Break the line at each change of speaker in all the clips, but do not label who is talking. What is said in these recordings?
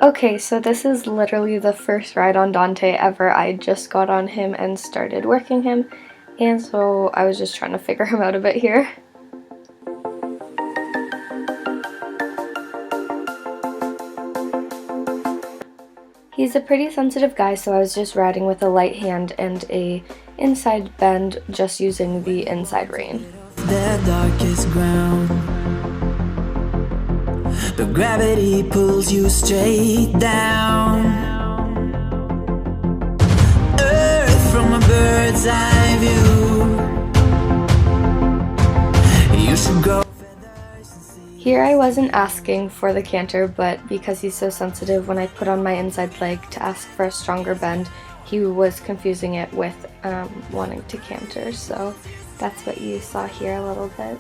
Okay, so this is literally the first ride on Dante ever. I just got on him and started working him, and so I was just trying to figure him out a bit here. He's a pretty sensitive guy, so I was just riding with a light hand and a inside bend, just using the inside rein.
The darkest ground, but gravity pulls you straight down. Earth from a bird's eye view. You should go.
Here I wasn't asking for the canter, but because he's so sensitive, when I put on my inside leg to ask for a stronger bend, he was confusing it with wanting to canter, so that's what you saw here a little bit.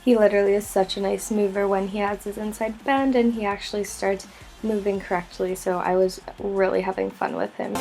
He literally is such a nice mover when he has his inside bend, and he actually starts moving correctly, so I was really having fun with him.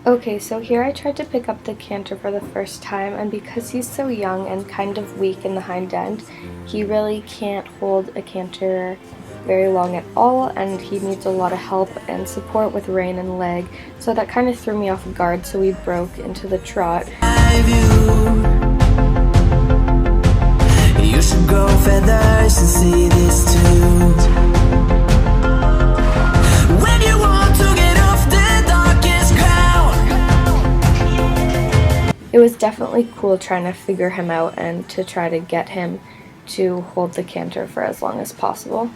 Okay, so here I tried to pick up the canter for the first time, and because he's so young and kind of weak in the hind end, he really can't hold a canter very long at all, and he needs a lot of help and support with rein and leg, so that kind of threw me off guard, so we broke into the trot.
You should grow feathers and see this too. When you want to get off the darkest ground.
It was definitely cool trying to figure him out and to try to get him to hold the canter for as long as possible.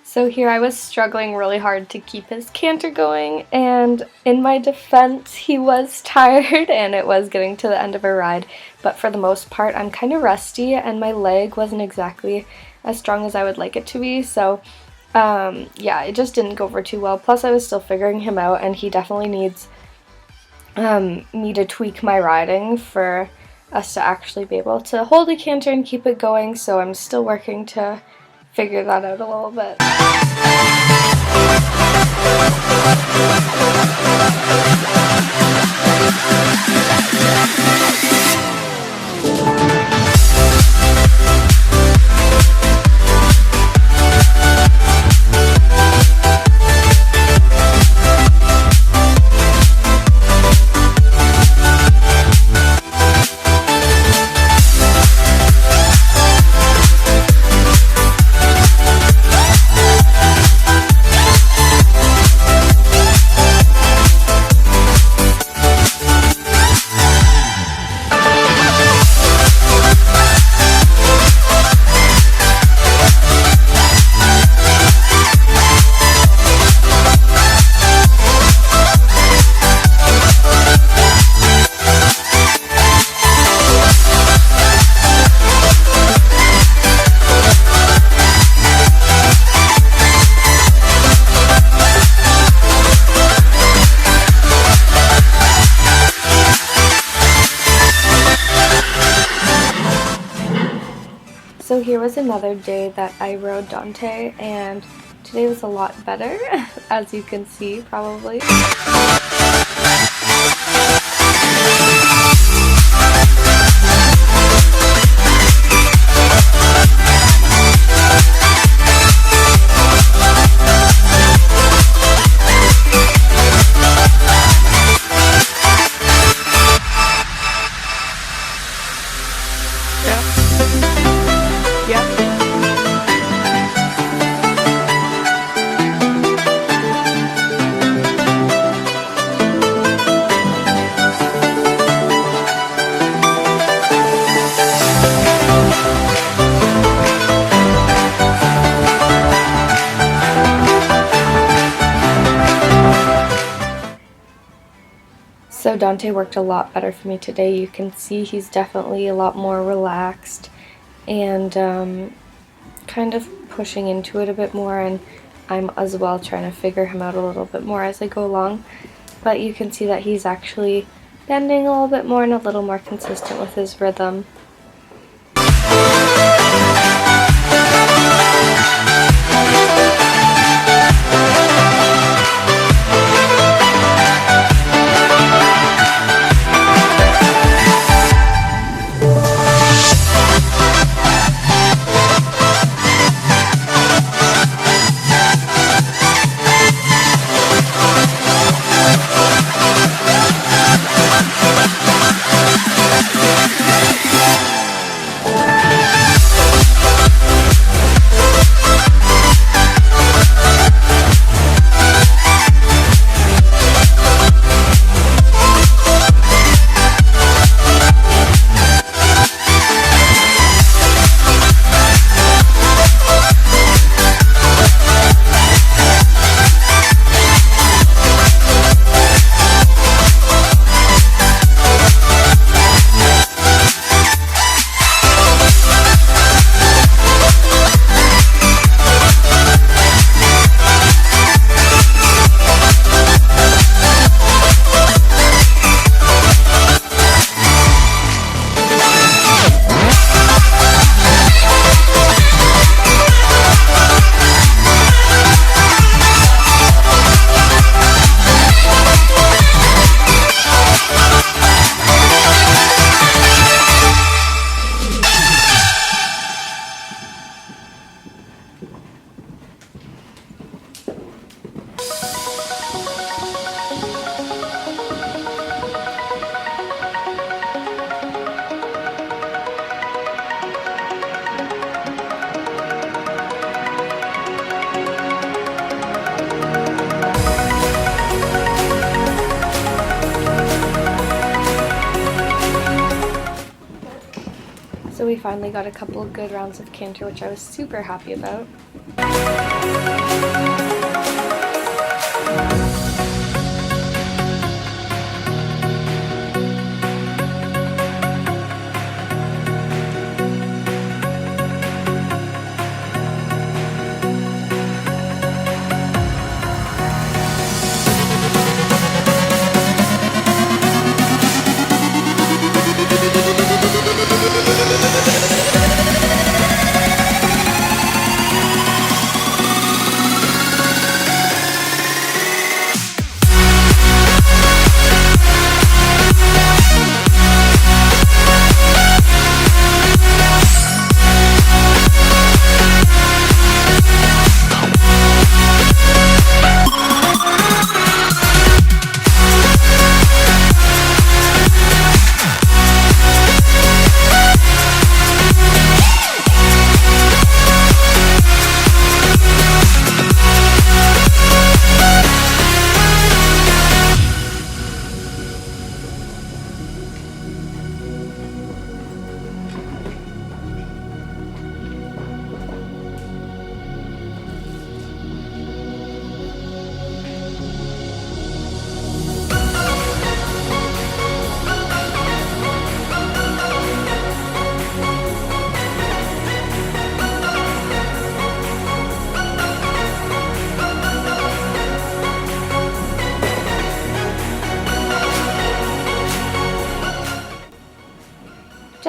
So here I was struggling really hard to keep his canter going, and in my defense, he was tired and it was getting to the end of a ride, but for the most part I'm kind of rusty and my leg wasn't exactly as strong as I would like it to be, so yeah, it just didn't go over too well. Plus I was still figuring him out, and he definitely needs me to tweak my riding for us to actually be able to hold a canter and keep it going, so I'm still working to figure that out a little bit. was another day that I rode Dante, and today was a lot better, as you can see probably. So Dante worked a lot better for me today. You can see he's definitely a lot more relaxed and kind of pushing into it a bit more, and I'm as well trying to figure him out a little bit more as I go along. But you can see that he's actually bending a little bit more and a little more consistent with his rhythm. So we finally got a couple of good rounds of canter, which I was super happy about.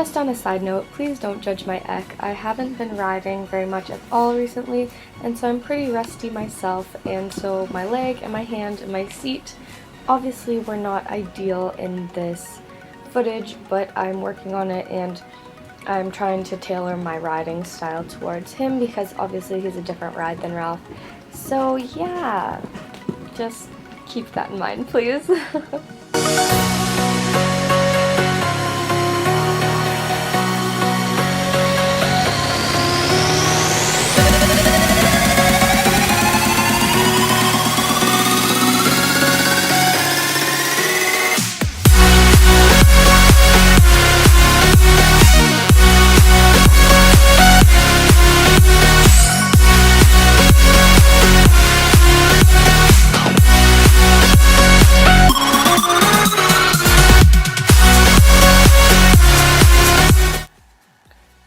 just on a side note, please don't judge my ek. I haven't been riding very much at all recently, and so I'm pretty rusty myself, and so my leg and my hand and my seat obviously were not ideal in this footage, but I'm working on it, and I'm trying to tailor my riding style towards him because obviously he's a different ride than Ralph. So yeah, just keep that in mind, please.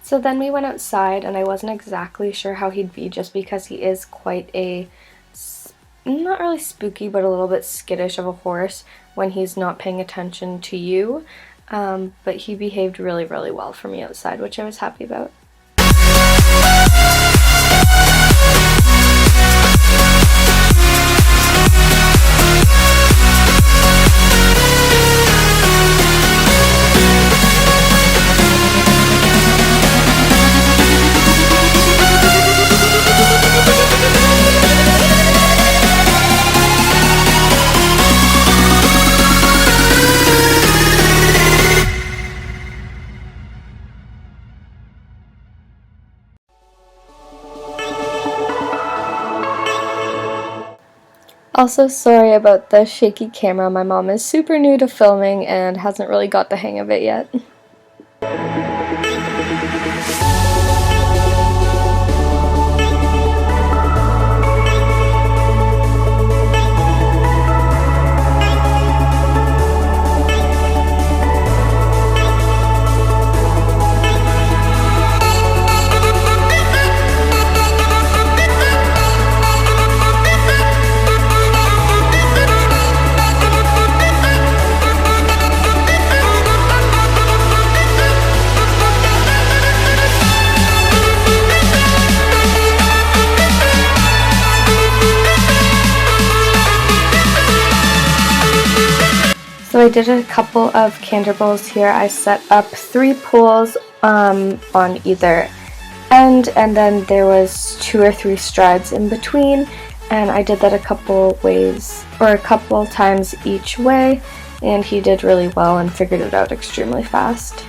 So then we went outside, and I wasn't exactly sure how he'd be just because he is quite a, not really spooky, but a little bit skittish of a horse when he's not paying attention to you. But he behaved really, really well for me outside, which I was happy about. Also, sorry about the shaky camera. My mom is super new to filming and hasn't really got the hang of it yet. So I did a couple of canter bowls here. I set up 3 poles on either end, and then there was 2 or 3 strides in between, and I did that a couple ways, or a couple times each way, and he did really well and figured it out extremely fast.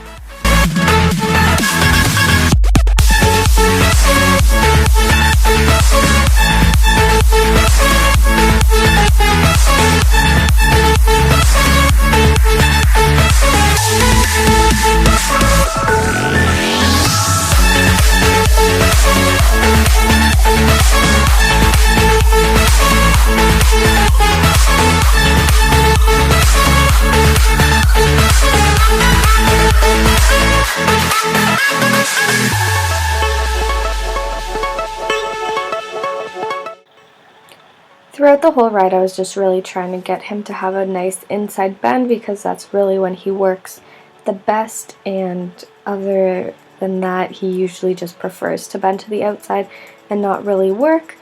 Throughout the whole ride, I was just really trying to get him to have a nice inside bend because that's really when he works the best, and other than that, he usually just prefers to bend to the outside and not really work.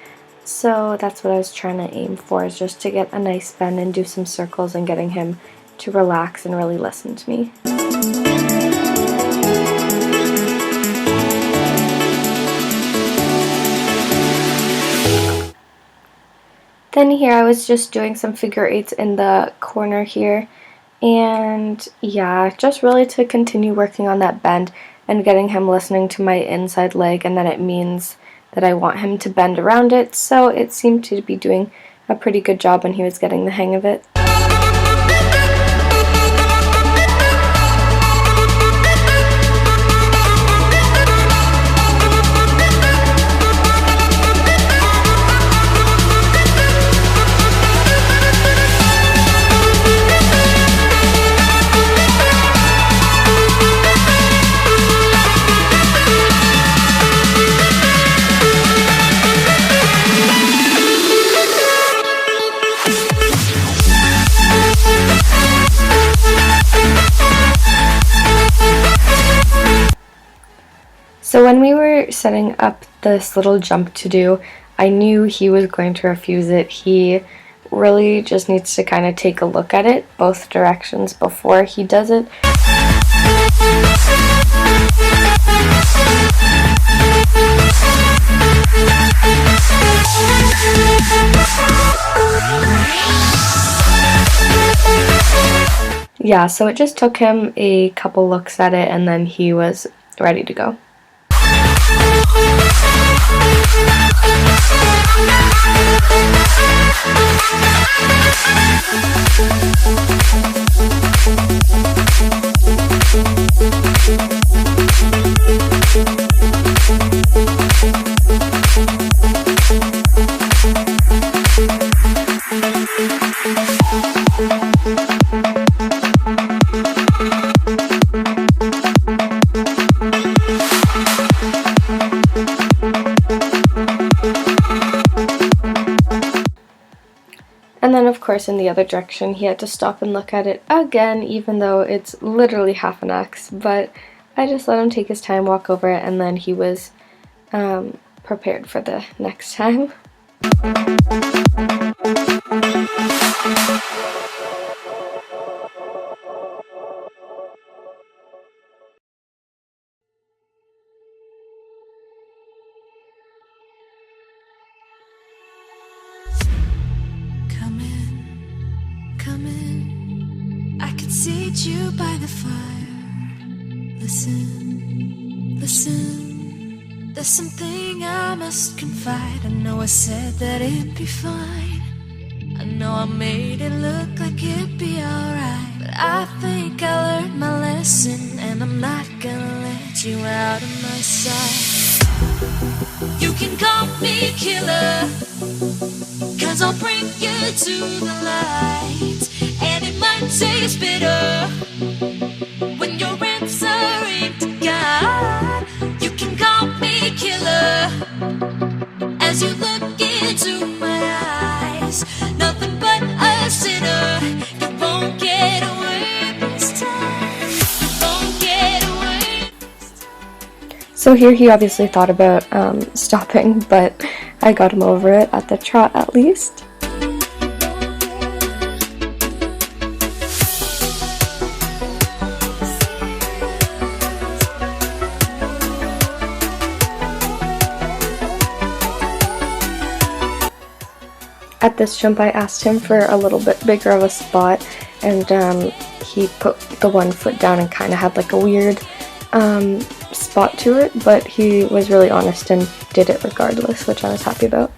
So that's what I was trying to aim for, is just to get a nice bend and do some circles and getting him to relax and really listen to me. Then here I was just doing some figure eights in the corner here, and yeah, just really to continue working on that bend and getting him listening to my inside leg, and then it means that I want him to bend around it, so it seemed to be doing a pretty good job and he was getting the hang of it. when we were setting up this little jump to do, I knew he was going to refuse it. He really just needs to kind of take a look at it both directions before he does it. Yeah, so it just took him a couple looks at it and then he was ready to go. And then of course in the other direction he had to stop and look at it again, even though it's literally half an X, but I just let him take his time, walk over it, and then he was prepared for the next time.
Come in, I can seat you by the fire. Listen, listen, there's something I must confide. I know I said that it'd be fine. I know I made it look like it'd be alright, but I think I learned my lesson, and I'm not gonna let you out of my sight. You can call me killer, 'cause I'll bring you to the light. And it might taste bitter when you're answering to God. You can call me killer as you look into my eyes. Nothing but a sinner. You won't get away this time. You won't get away this time.
So here he obviously thought about stopping, but I got him over it at the trot at least. At this jump I asked him for a little bit bigger of a spot, and he put the one foot down and kind of had like a weird spot to it, but he was really honest and did it regardless, which I was happy about.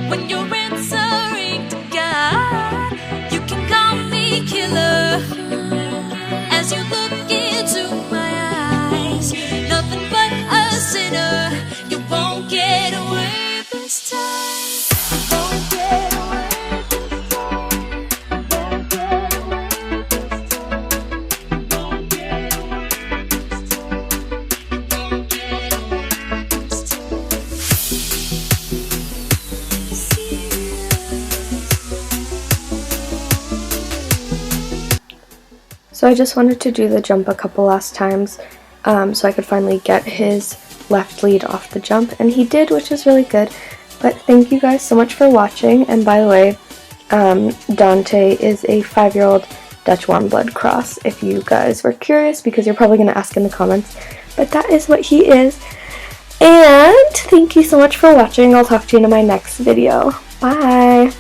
When you're answering to God.
So I just wanted to do the jump a couple last times so I could finally get his left lead off the jump, and he did, which is really good. But thank you guys so much for watching, and by the way, Dante is a 5-year-old Dutch warmblood cross, if you guys were curious, because you're probably going to ask in the comments, but that is what he is. And thank you so much for watching. I'll talk to you in my next video. Bye!